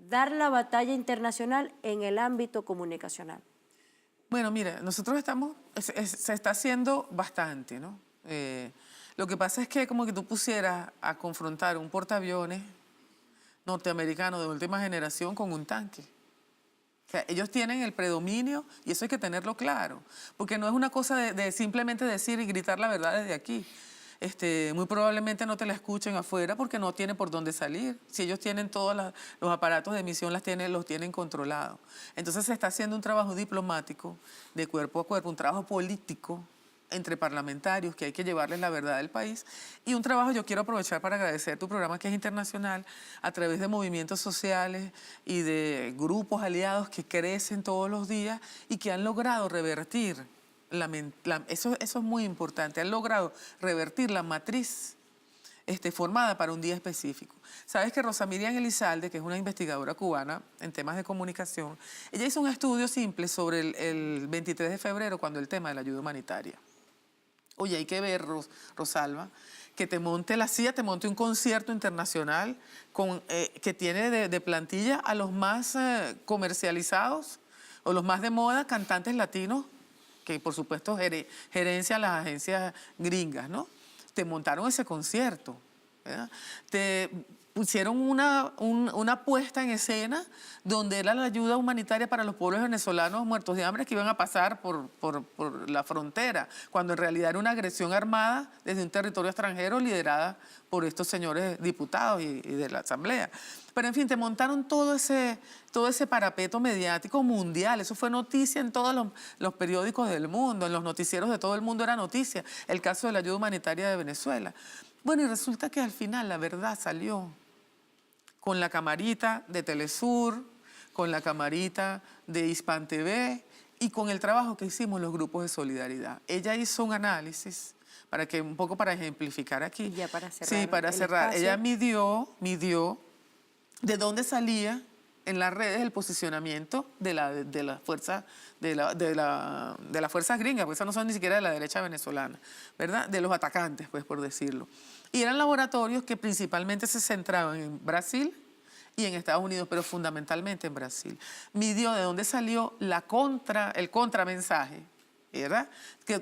dar la batalla internacional en el ámbito comunicacional? Bueno, mira, nosotros se está haciendo bastante, ¿no? Lo que pasa es que como que tú pusieras a confrontar un portaaviones norteamericano de última generación con un tanque. O sea, ellos tienen el predominio y eso hay que tenerlo claro, porque no es una cosa de simplemente decir y gritar la verdad desde aquí. Muy probablemente no te la escuchen afuera porque no tiene por dónde salir. Si ellos tienen todos los aparatos de emisión, los tienen controlados. Entonces se está haciendo un trabajo diplomático de cuerpo a cuerpo, un trabajo político entre parlamentarios, que hay que llevarles la verdad del país, y un trabajo, yo quiero aprovechar para agradecer tu programa que es internacional, a través de movimientos sociales y de grupos aliados que crecen todos los días y que han logrado revertir, eso es muy importante, han logrado revertir la matriz formada para un día específico. Sabes que Rosa Miriam Elizalde, que es una investigadora cubana en temas de comunicación, ella hizo un estudio simple sobre el 23 de febrero, cuando el tema de la ayuda humanitaria. Oye, hay que ver, Rosalba, que la CIA te monte un concierto internacional que tiene de plantilla a los más comercializados o los más de moda cantantes latinos, que por supuesto gerencian las agencias gringas, ¿no? Te montaron ese concierto, ¿verdad? Te pusieron una puesta en escena donde era la ayuda humanitaria para los pueblos venezolanos muertos de hambre que iban a pasar por la frontera, cuando en realidad era una agresión armada desde un territorio extranjero liderada por estos señores diputados y de la Asamblea. Pero en fin, te montaron todo ese parapeto mediático mundial. Eso fue noticia en todos los periódicos del mundo, en los noticieros de todo el mundo era noticia. El caso de la ayuda humanitaria de Venezuela. Bueno, y resulta que al final la verdad salió con la camarita de Telesur, con la camarita de Hispan TV y con el trabajo que hicimos los grupos de solidaridad. Ella hizo un análisis, un poco para ejemplificar aquí. Y ya para cerrar. Sí, para cerrar. Espacio. Ella midió de dónde salía en las redes el posicionamiento de las fuerzas gringas, porque esas no son ni siquiera de la derecha venezolana, ¿verdad? De los atacantes, pues, por decirlo. Y eran laboratorios que principalmente se centraban en Brasil y en Estados Unidos, pero fundamentalmente en Brasil. Midió de dónde salió el contramensaje, ¿verdad?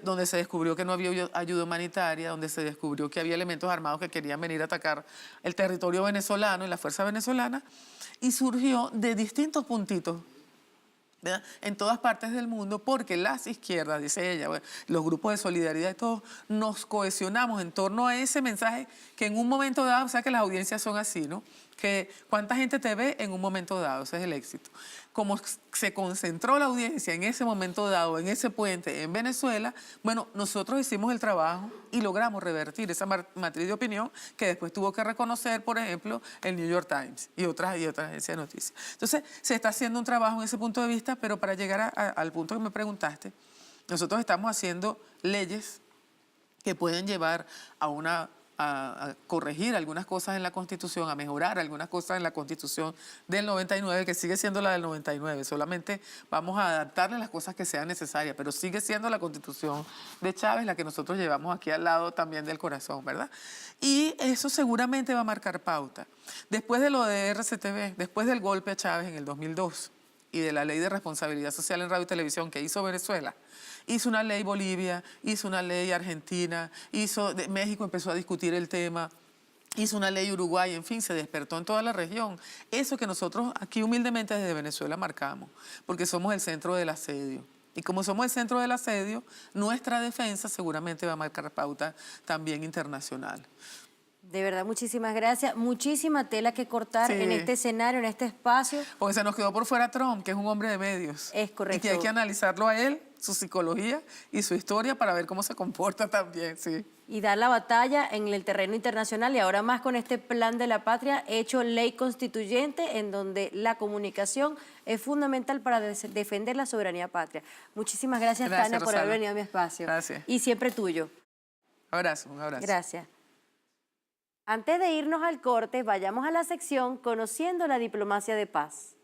Donde se descubrió que no había ayuda humanitaria, donde se descubrió que había elementos armados que querían venir a atacar el territorio venezolano y la fuerza venezolana, y surgió de distintos puntitos, ¿verdad? En todas partes del mundo, porque las izquierdas, dice ella, bueno, los grupos de solidaridad y todos, nos cohesionamos en torno a ese mensaje que en un momento dado, o sea que las audiencias son así, ¿no? Que cuánta gente te ve en un momento dado, ese es el éxito. Como se concentró la audiencia en ese momento dado, en ese puente en Venezuela, bueno, nosotros hicimos el trabajo y logramos revertir esa matriz de opinión que después tuvo que reconocer, por ejemplo, el New York Times y otras agencias de noticias. Entonces, se está haciendo un trabajo en ese punto de vista, pero para llegar al punto que me preguntaste, nosotros estamos haciendo leyes que pueden llevar a corregir algunas cosas en la Constitución, a mejorar algunas cosas en la Constitución del 99, que sigue siendo la del 99. Solamente vamos a adaptarle las cosas que sean necesarias, pero sigue siendo la Constitución de Chávez la que nosotros llevamos aquí al lado también del corazón, ¿verdad? Y eso seguramente va a marcar pauta. Después de lo de RCTV, después del golpe a Chávez en el 2002 y de la Ley de Responsabilidad Social en Radio y Televisión que hizo Venezuela, hizo una ley Bolivia, hizo una ley Argentina, México empezó a discutir el tema, hizo una ley Uruguay, en fin, se despertó en toda la región. Eso que nosotros aquí humildemente desde Venezuela marcamos, porque somos el centro del asedio. Y como somos el centro del asedio, nuestra defensa seguramente va a marcar pauta también internacional. De verdad, muchísimas gracias. Muchísima tela que cortar en este escenario, en este espacio. Porque se nos quedó por fuera Trump, que es un hombre de medios. Es correcto. Y que hay que analizarlo a él, su psicología y su historia para ver cómo se comporta también, sí. Y dar la batalla en el terreno internacional y ahora más con este plan de la patria hecho ley constituyente en donde la comunicación es fundamental para defender la soberanía patria. Muchísimas gracias, Tania, por haber venido a mi espacio. Gracias. Y siempre tuyo. Un abrazo. Gracias. Antes de irnos al corte, vayamos a la sección Conociendo la diplomacia de paz.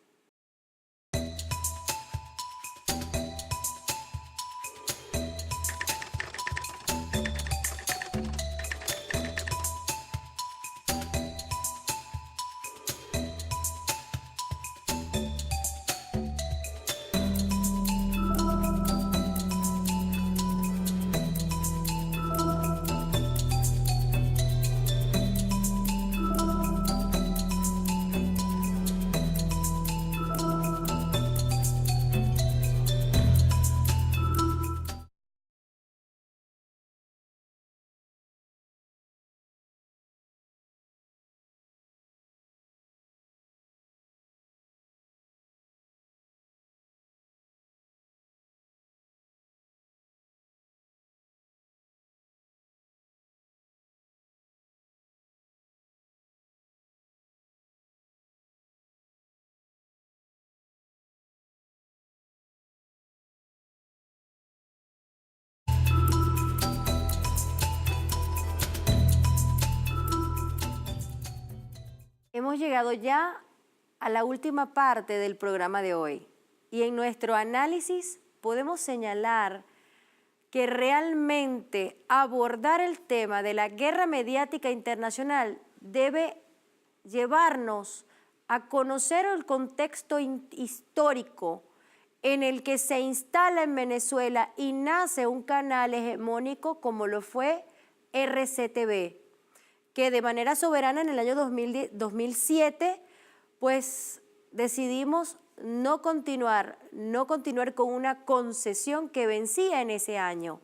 Hemos llegado ya a la última parte del programa de hoy y en nuestro análisis podemos señalar que realmente abordar el tema de la guerra mediática internacional debe llevarnos a conocer el contexto histórico en el que se instala en Venezuela y nace un canal hegemónico como lo fue RCTV, que de manera soberana en el año 2007, pues decidimos no continuar con una concesión que vencía en ese año.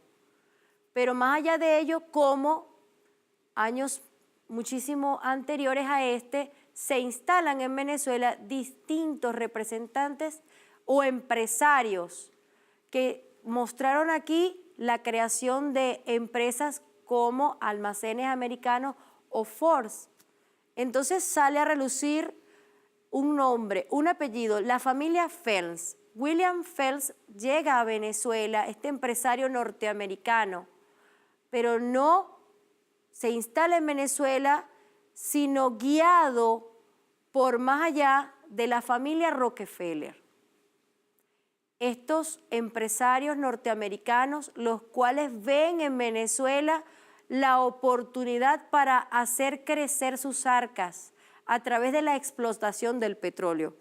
Pero más allá de ello, como años muchísimo anteriores a este, se instalan en Venezuela distintos representantes o empresarios que mostraron aquí la creación de empresas como Almacenes Americanos o Force. Entonces sale a relucir un nombre, un apellido, la familia Phelps. William Phelps llega a Venezuela, este empresario norteamericano, pero no se instala en Venezuela, sino guiado por más allá de la familia Rockefeller. Estos empresarios norteamericanos, los cuales ven en Venezuela la oportunidad para hacer crecer sus arcas a través de la explotación del petróleo.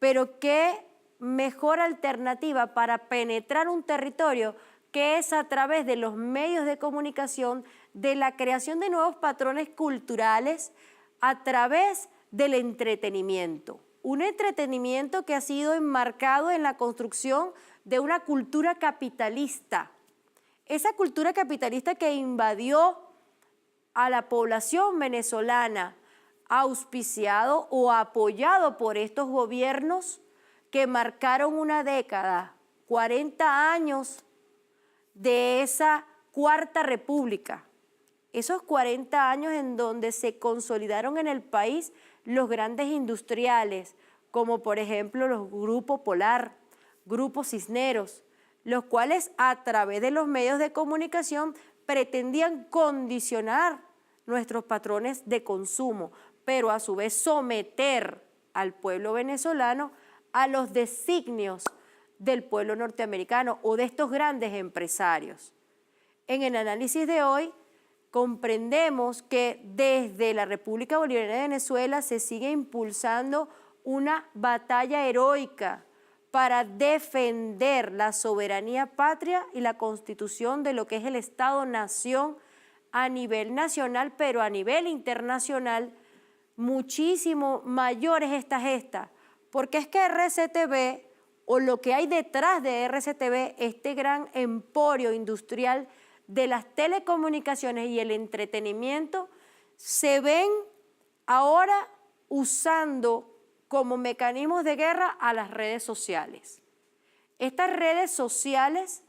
Pero qué mejor alternativa para penetrar un territorio que es a través de los medios de comunicación, de la creación de nuevos patrones culturales a través del entretenimiento. Un entretenimiento que ha sido enmarcado en la construcción de una cultura capitalista. Esa cultura capitalista que invadió a la población venezolana, auspiciado o apoyado por estos gobiernos que marcaron una década, 40 años de esa Cuarta República. Esos 40 años en donde se consolidaron en el país los grandes industriales, como por ejemplo los Grupo Polar, Grupo Cisneros, los cuales a través de los medios de comunicación pretendían condicionar nuestros patrones de consumo, pero a su vez someter al pueblo venezolano a los designios del pueblo norteamericano o de estos grandes empresarios. En el análisis de hoy comprendemos que desde la República Bolivariana de Venezuela se sigue impulsando una batalla heroica para defender la soberanía patria y la constitución de lo que es el Estado-Nación a nivel nacional, pero a nivel internacional, muchísimo mayor es esta gesta, porque es que RCTV, o lo que hay detrás de RCTV, este gran emporio industrial de las telecomunicaciones y el entretenimiento, se ven ahora usando como mecanismos de guerra a las redes sociales. Estas redes sociales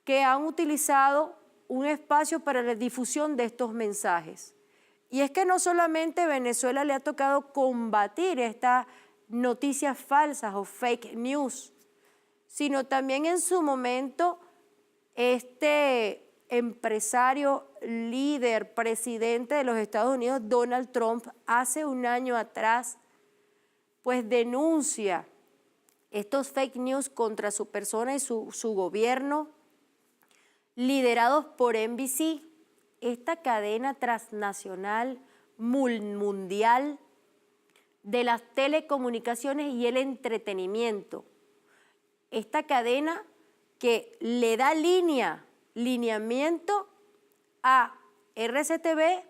que han utilizado un espacio para la difusión de estos mensajes. Y es que no solamente a Venezuela le ha tocado combatir estas noticias falsas o fake news, sino también en su momento este empresario, líder, presidente de los Estados Unidos, Donald Trump, hace un año atrás, pues denuncia estos fake news contra su persona y su gobierno, liderados por NBC, esta cadena transnacional mundial de las telecomunicaciones y el entretenimiento. Esta cadena que le da lineamiento a RCTV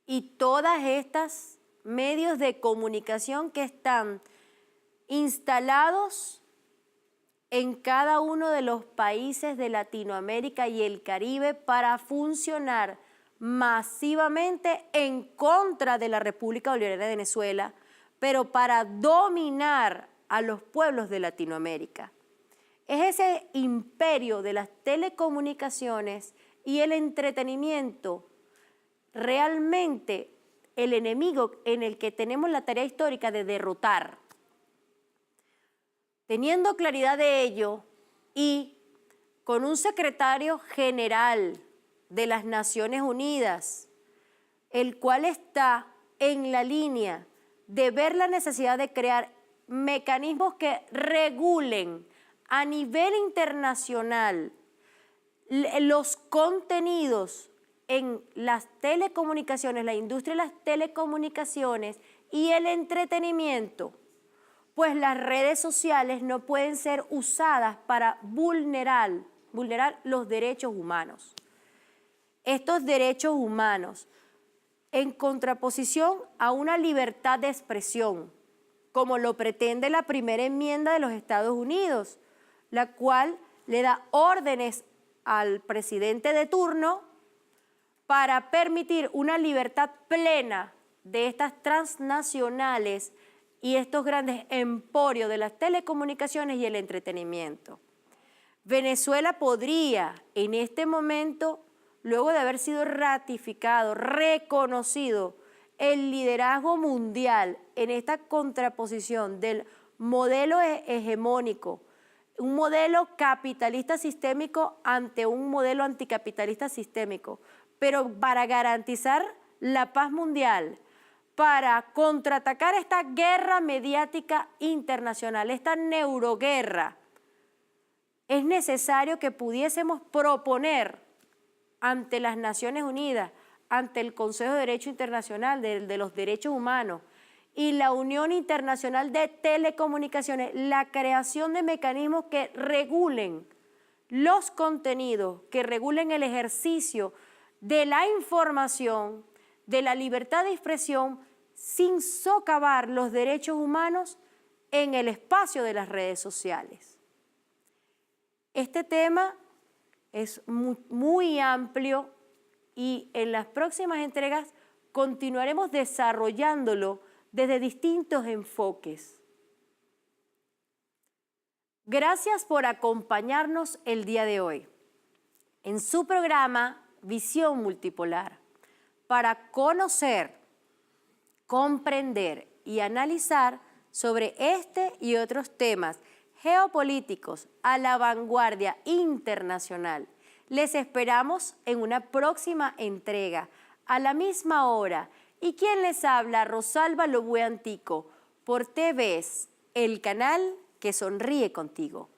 y todas estas medios de comunicación que están instalados en cada uno de los países de Latinoamérica y el Caribe para funcionar masivamente en contra de la República Bolivariana de Venezuela, pero para dominar a los pueblos de Latinoamérica. Es ese imperio de las telecomunicaciones y el entretenimiento realmente el enemigo en el que tenemos la tarea histórica de derrotar. Teniendo claridad de ello y con un secretario general de las Naciones Unidas, el cual está en la línea de ver la necesidad de crear mecanismos que regulen a nivel internacional los contenidos en las telecomunicaciones, la industria de las telecomunicaciones y el entretenimiento, pues las redes sociales no pueden ser usadas para vulnerar los derechos humanos. Estos derechos humanos en contraposición a una libertad de expresión, como lo pretende la primera enmienda de los Estados Unidos, la cual le da órdenes al presidente de turno para permitir una libertad plena de estas transnacionales y estos grandes emporios de las telecomunicaciones y el entretenimiento. Venezuela podría, en este momento, luego de haber sido ratificado, reconocido el liderazgo mundial en esta contraposición del modelo hegemónico, un modelo capitalista sistémico ante un modelo anticapitalista sistémico, pero para garantizar la paz mundial, para contraatacar esta guerra mediática internacional, esta neuroguerra, es necesario que pudiésemos proponer ante las Naciones Unidas, ante el Consejo de Derecho Internacional de los Derechos Humanos y la Unión Internacional de Telecomunicaciones, la creación de mecanismos que regulen los contenidos, que regulen el ejercicio de la información, de la libertad de expresión, sin socavar los derechos humanos en el espacio de las redes sociales. Este tema es muy amplio y en las próximas entregas continuaremos desarrollándolo desde distintos enfoques. Gracias por acompañarnos el día de hoy en su programa Visión Multipolar para conocer, comprender y analizar sobre este y otros temas geopolíticos a la vanguardia internacional. Les esperamos en una próxima entrega, a la misma hora. Y quien les habla, Rosalba Lobue Antico, por TVS, el canal que sonríe contigo.